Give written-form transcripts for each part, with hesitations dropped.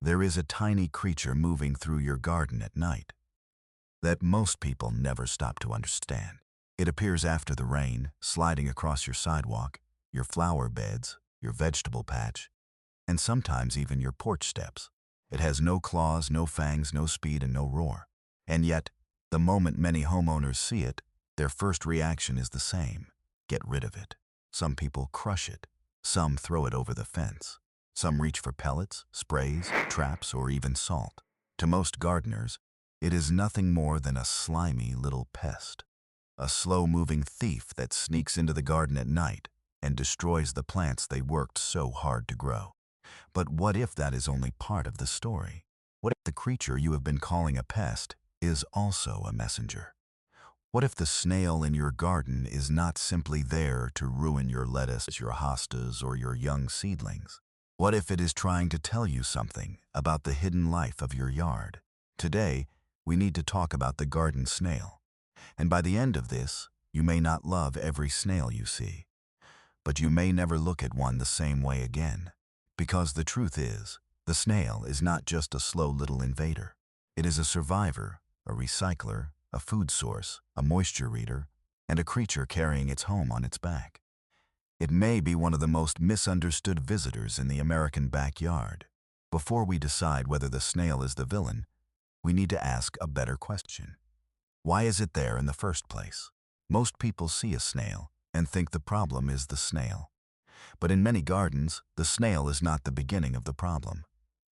There is a tiny creature moving through your garden at night that most people never stop to understand. It appears after the rain, sliding across your sidewalk, your flower beds, your vegetable patch, and sometimes even your porch steps. It has no claws, no fangs, no speed, and no roar. And yet, the moment many homeowners see it, their first reaction is the same: get rid of it. Some people crush it. Some throw it over the fence. Some reach for pellets, sprays, traps, or even salt. To most gardeners, it is nothing more than a slimy little pest, a slow-moving thief that sneaks into the garden at night and destroys the plants they worked so hard to grow. But what if that is only part of the story? What if the creature you have been calling a pest is also a messenger? What if the snail in your garden is not simply there to ruin your lettuce, your hostas, or your young seedlings? What if it is trying to tell you something about the hidden life of your yard? Today, we need to talk about the garden snail. And by the end of this, you may not love every snail you see, but you may never look at one the same way again. Because the truth is, the snail is not just a slow little invader. It is a survivor, a recycler, a food source, a moisture reader, and a creature carrying its home on its back. It may be one of the most misunderstood visitors in the American backyard. Before we decide whether the snail is the villain, we need to ask a better question. Why is it there in the first place? Most people see a snail and think the problem is the snail. But in many gardens, the snail is not the beginning of the problem.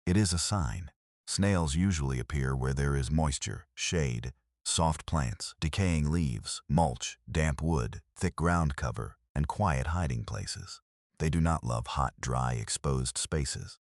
It is a sign. Snails usually appear where there is moisture, shade, soft plants, decaying leaves, mulch, damp wood, thick ground cover, and quiet hiding places. They do not love hot, dry, exposed spaces.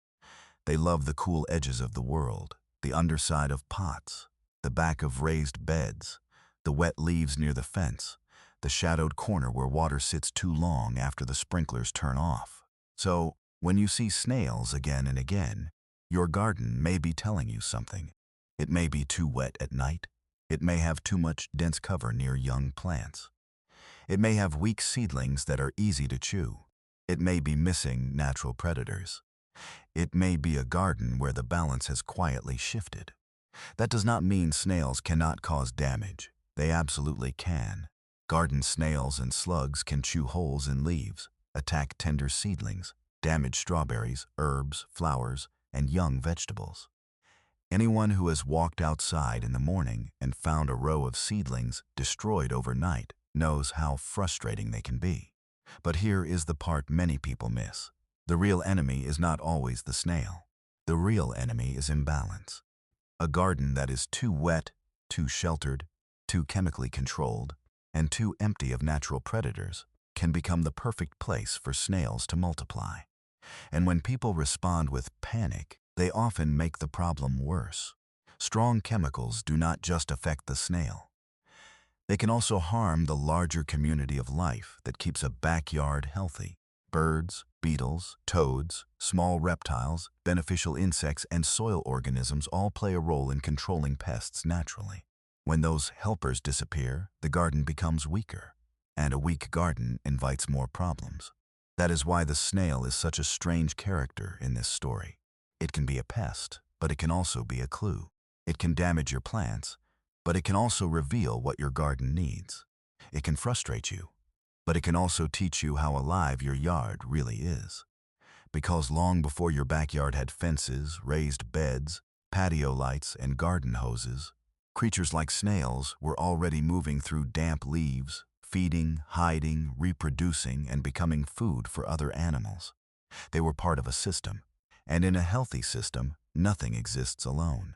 They love the cool edges of the world, the underside of pots, the back of raised beds, the wet leaves near the fence, the shadowed corner where water sits too long after the sprinklers turn off. So, when you see snails again and again, your garden may be telling you something. It may be too wet at night. It may have too much dense cover near young plants. It may have weak seedlings that are easy to chew. It may be missing natural predators. It may be a garden where the balance has quietly shifted. That does not mean snails cannot cause damage. They absolutely can. Garden snails and slugs can chew holes in leaves, attack tender seedlings, damage strawberries, herbs, flowers, and young vegetables. Anyone who has walked outside in the morning and found a row of seedlings destroyed overnight knows how frustrating they can be. But here is the part many people miss. The real enemy is not always the snail. The real enemy is imbalance. A garden that is too wet, too sheltered, too chemically controlled, and too empty of natural predators can become the perfect place for snails to multiply. And when people respond with panic, they often make the problem worse. Strong chemicals do not just affect the snail. They can also harm the larger community of life that keeps a backyard healthy. Birds, beetles, toads, small reptiles, beneficial insects, and soil organisms all play a role in controlling pests naturally. When those helpers disappear, the garden becomes weaker, and a weak garden invites more problems. That is why the snail is such a strange character in this story. It can be a pest, but it can also be a clue. It can damage your plants, but it can also reveal what your garden needs. It can frustrate you, but it can also teach you how alive your yard really is. Because long before your backyard had fences, raised beds, patio lights, and garden hoses, creatures like snails were already moving through damp leaves, feeding, hiding, reproducing, and becoming food for other animals. They were part of a system, and in a healthy system, nothing exists alone.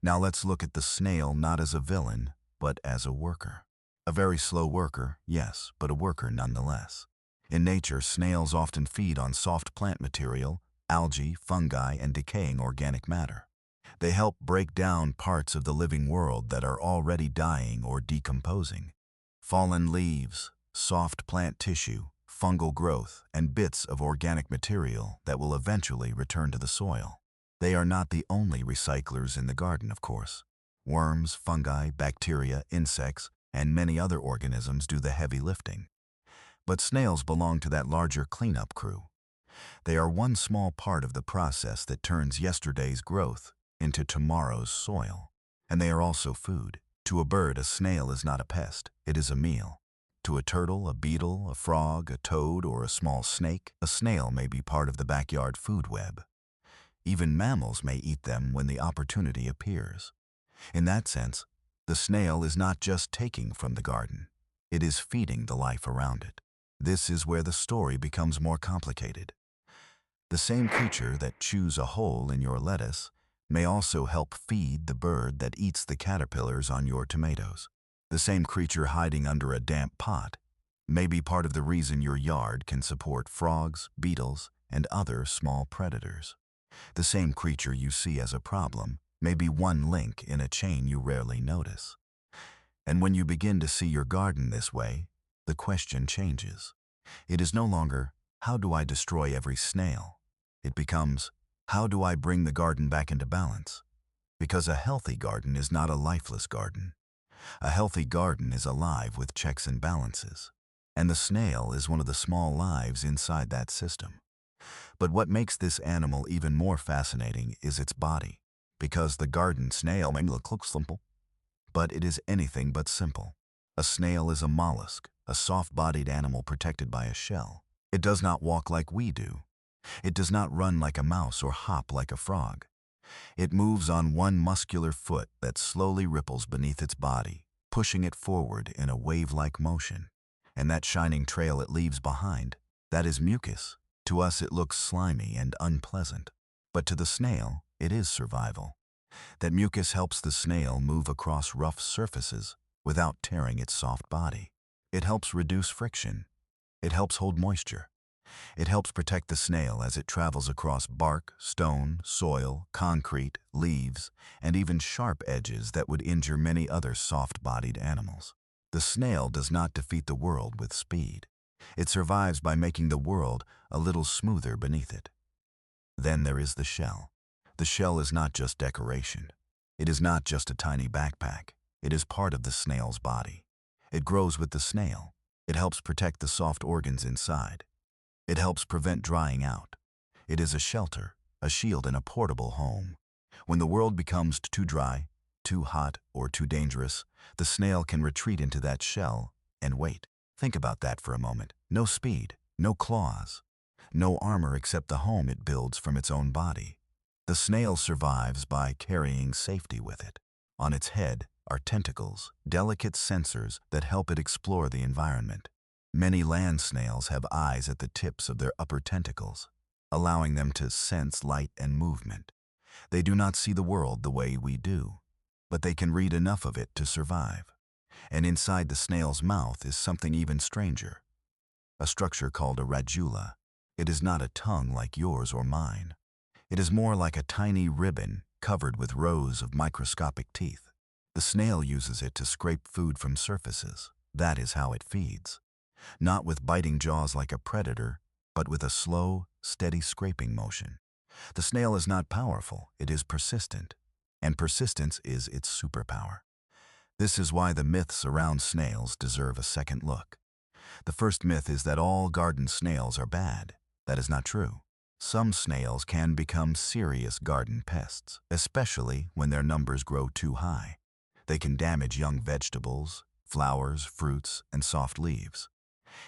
Now let's look at the snail not as a villain, but as a worker. A very slow worker, yes, but a worker nonetheless. In nature, snails often feed on soft plant material, algae, fungi, and decaying organic matter. They help break down parts of the living world that are already dying or decomposing. Fallen leaves, soft plant tissue, fungal growth, and bits of organic material that will eventually return to the soil. They are not the only recyclers in the garden, of course. Worms, fungi, bacteria, insects, and many other organisms do the heavy lifting. But snails belong to that larger cleanup crew. They are one small part of the process that turns yesterday's growth into tomorrow's soil. And they are also food. To a bird, a snail is not a pest, it is a meal. To a turtle, a beetle, a frog, a toad, or a small snake, a snail may be part of the backyard food web. Even mammals may eat them when the opportunity appears. In that sense, the snail is not just taking from the garden, it is feeding the life around it. This is where the story becomes more complicated. The same creature that chews a hole in your lettuce may also help feed the bird that eats the caterpillars on your tomatoes. The same creature hiding under a damp pot may be part of the reason your yard can support frogs, beetles, and other small predators. The same creature you see as a problem may be one link in a chain you rarely notice. And when you begin to see your garden this way, the question changes. It is no longer, how do I destroy every snail? It becomes, how do I bring the garden back into balance? Because a healthy garden is not a lifeless garden. A healthy garden is alive with checks and balances. And the snail is one of the small lives inside that system. But what makes this animal even more fascinating is its body. Because the garden snail may look simple, but it is anything but simple. A snail is a mollusk, a soft-bodied animal protected by a shell. It does not walk like we do. It does not run like a mouse or hop like a frog. It moves on one muscular foot that slowly ripples beneath its body, pushing it forward in a wave-like motion. And that shining trail it leaves behind, that is mucus. To us it looks slimy and unpleasant, but to the snail, it is survival. That mucus helps the snail move across rough surfaces without tearing its soft body. It helps reduce friction. It helps hold moisture. It helps protect the snail as it travels across bark, stone, soil, concrete, leaves, and even sharp edges that would injure many other soft-bodied animals. The snail does not defeat the world with speed. It survives by making the world a little smoother beneath it. Then there is the shell. The shell is not just decoration. It is not just a tiny backpack. It is part of the snail's body. It grows with the snail. It helps protect the soft organs inside. It helps prevent drying out. It is a shelter, a shield, and a portable home. When the world becomes too dry, too hot, or too dangerous, the snail can retreat into that shell and wait. Think about that for a moment. No speed, no claws, no armor except the home it builds from its own body. The snail survives by carrying safety with it. On its head are tentacles, delicate sensors that help it explore the environment. Many land snails have eyes at the tips of their upper tentacles, allowing them to sense light and movement. They do not see the world the way we do, but they can read enough of it to survive. And inside the snail's mouth is something even stranger, a structure called a radula. It is not a tongue like yours or mine. It is more like a tiny ribbon covered with rows of microscopic teeth. The snail uses it to scrape food from surfaces. That is how it feeds. Not with biting jaws like a predator, but with a slow, steady scraping motion. The snail is not powerful, it is persistent, and persistence is its superpower. This is why the myths around snails deserve a second look. The first myth is that all garden snails are bad. That is not true. Some snails can become serious garden pests, especially when their numbers grow too high. They can damage young vegetables, flowers, fruits, and soft leaves.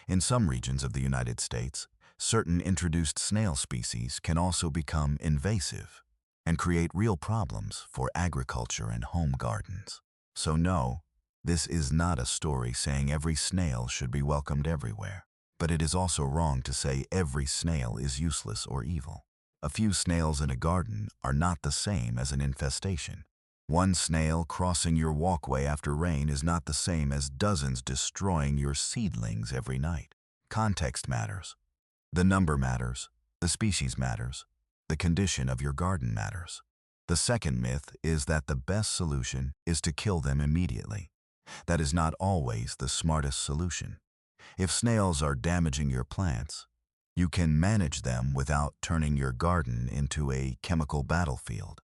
In some regions of the United States, certain introduced snail species can also become invasive and create real problems for agriculture and home gardens. So no, this is not a story saying every snail should be welcomed everywhere. But it is also wrong to say every snail is useless or evil. A few snails in a garden are not the same as an infestation. One snail crossing your walkway after rain is not the same as dozens destroying your seedlings every night. Context matters. The number matters. The species matters. The condition of your garden matters. The second myth is that the best solution is to kill them immediately. That is not always the smartest solution. If snails are damaging your plants, you can manage them without turning your garden into a chemical battlefield.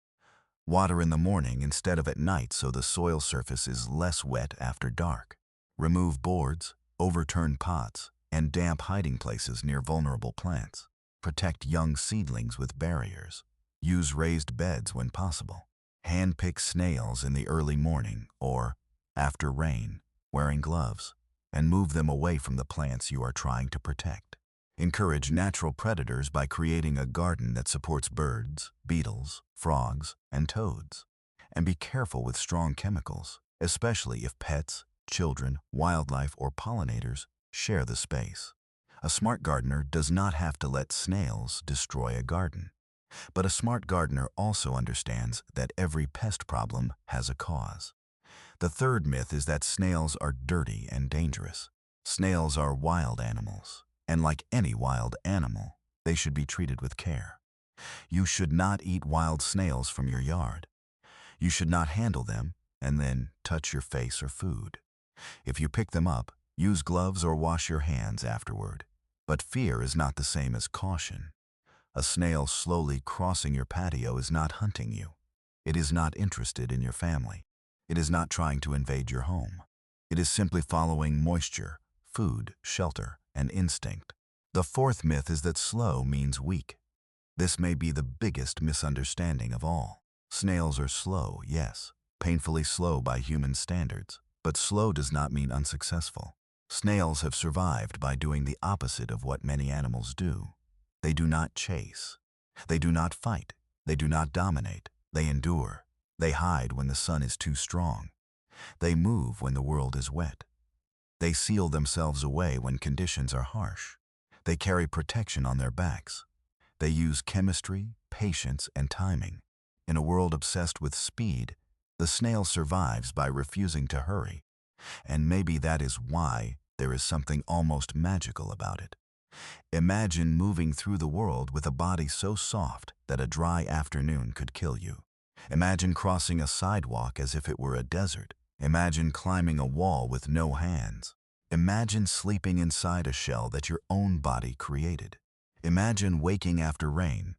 Water in the morning instead of at night so the soil surface is less wet after dark. Remove boards, overturned pots, and damp hiding places near vulnerable plants. Protect young seedlings with barriers. Use raised beds when possible. Hand-pick snails in the early morning or after rain, wearing gloves, and move them away from the plants you are trying to protect. Encourage natural predators by creating a garden that supports birds, beetles, frogs, and toads. And be careful with strong chemicals, especially if pets, children, wildlife, or pollinators share the space. A smart gardener does not have to let snails destroy a garden. But a smart gardener also understands that every pest problem has a cause. The third myth is that snails are dirty and dangerous. Snails are wild animals, and like any wild animal, they should be treated with care. You should not eat wild snails from your yard. You should not handle them and then touch your face or food. If you pick them up, use gloves or wash your hands afterward. But fear is not the same as caution. A snail slowly crossing your patio is not hunting you. It is not interested in your family. It is not trying to invade your home. It is simply following moisture, food, shelter, and instinct. The fourth myth is that slow means weak. This may be the biggest misunderstanding of all. Snails are slow, yes, painfully slow by human standards, but slow does not mean unsuccessful. Snails have survived by doing the opposite of what many animals do. They do not chase. They do not fight. They do not dominate. They endure. They hide when the sun is too strong. They move when the world is wet. They seal themselves away when conditions are harsh. They carry protection on their backs. They use chemistry, patience, and timing. In a world obsessed with speed, the snail survives by refusing to hurry. And maybe that is why there is something almost magical about it. Imagine moving through the world with a body so soft that a dry afternoon could kill you. Imagine crossing a sidewalk as if it were a desert. Imagine climbing a wall with no hands. Imagine sleeping inside a shell that your own body created. Imagine waking after rain,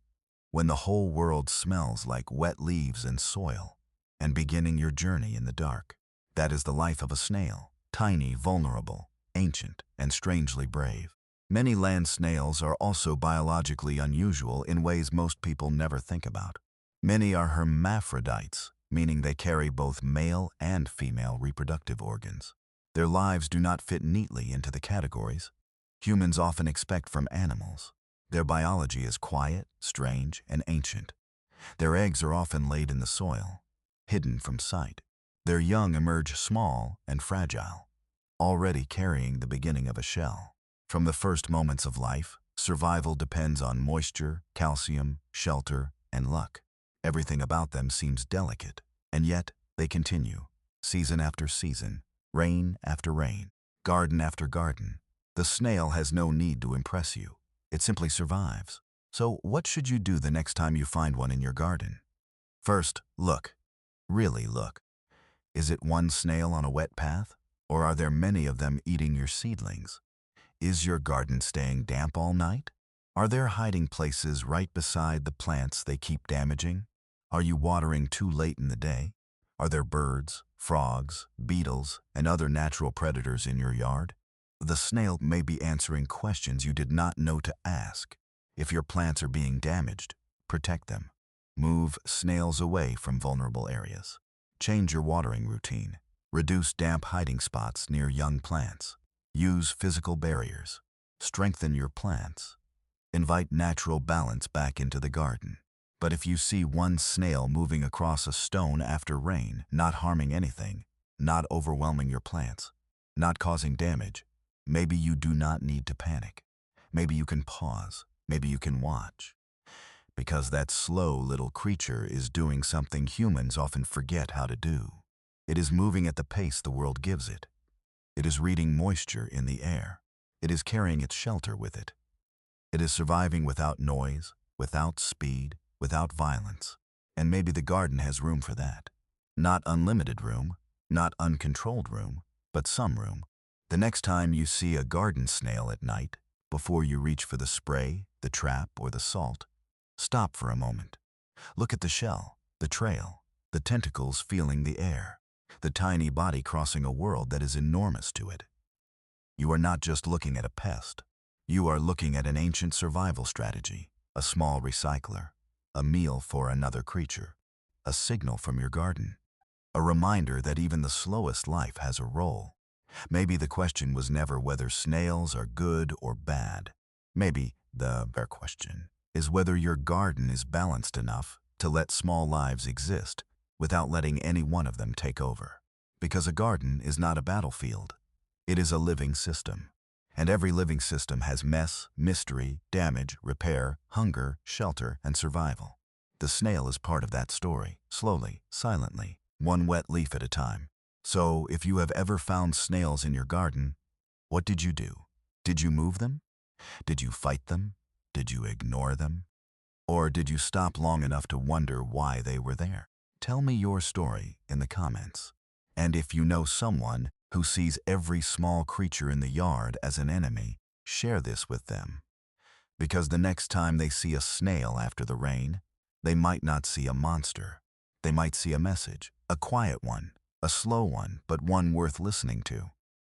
when the whole world smells like wet leaves and soil, and beginning your journey in the dark. That is the life of a snail, tiny, vulnerable, ancient, and strangely brave. Many land snails are also biologically unusual in ways most people never think about. Many are hermaphrodites, meaning they carry both male and female reproductive organs. Their lives do not fit neatly into the categories humans often expect from animals. Their biology is quiet, strange, and ancient. Their eggs are often laid in the soil, hidden from sight. Their young emerge small and fragile, already carrying the beginning of a shell. From the first moments of life, survival depends on moisture, calcium, shelter, and luck. Everything about them seems delicate, and yet they continue, season after season, rain after rain, garden after garden. The snail has no need to impress you. It simply survives. So what should you do the next time you find one in your garden? First, look. Really look. Is it one snail on a wet path? Or are there many of them eating your seedlings? Is your garden staying damp all night? Are there hiding places right beside the plants they keep damaging? Are you watering too late in the day? Are there birds, frogs, beetles, and other natural predators in your yard? The snail may be answering questions you did not know to ask. If your plants are being damaged, protect them. Move snails away from vulnerable areas. Change your watering routine. Reduce damp hiding spots near young plants. Use physical barriers. Strengthen your plants. Invite natural balance back into the garden. But if you see one snail moving across a stone after rain, not harming anything, not overwhelming your plants, not causing damage, maybe you do not need to panic. Maybe you can pause. Maybe you can watch. Because that slow little creature is doing something humans often forget how to do. It is moving at the pace the world gives it. It is reading moisture in the air. It is carrying its shelter with it. It is surviving without noise, without speed, without violence. And maybe the garden has room for that. Not unlimited room, not uncontrolled room, but some room. The next time you see a garden snail at night, before you reach for the spray, the trap, or the salt, stop for a moment. Look at the shell, the trail, the tentacles feeling the air, the tiny body crossing a world that is enormous to it. You are not just looking at a pest. You are looking at an ancient survival strategy, a small recycler, a meal for another creature, a signal from your garden, a reminder that even the slowest life has a role. Maybe the question was never whether snails are good or bad. Maybe the better question is whether your garden is balanced enough to let small lives exist without letting any one of them take over. Because a garden is not a battlefield. It is a living system. And every living system has mess, mystery, damage, repair, hunger, shelter, and survival. The snail is part of that story, slowly, silently, one wet leaf at a time. So, if you have ever found snails in your garden, what did you do? Did you move them? Did you fight them? Did you ignore them? Or did you stop long enough to wonder why they were there? Tell me your story in the comments. And if you know someone who sees every small creature in the yard as an enemy, share this with them. Because the next time they see a snail after the rain, they might not see a monster. They might see a message, a quiet one, a slow one, but one worth listening to.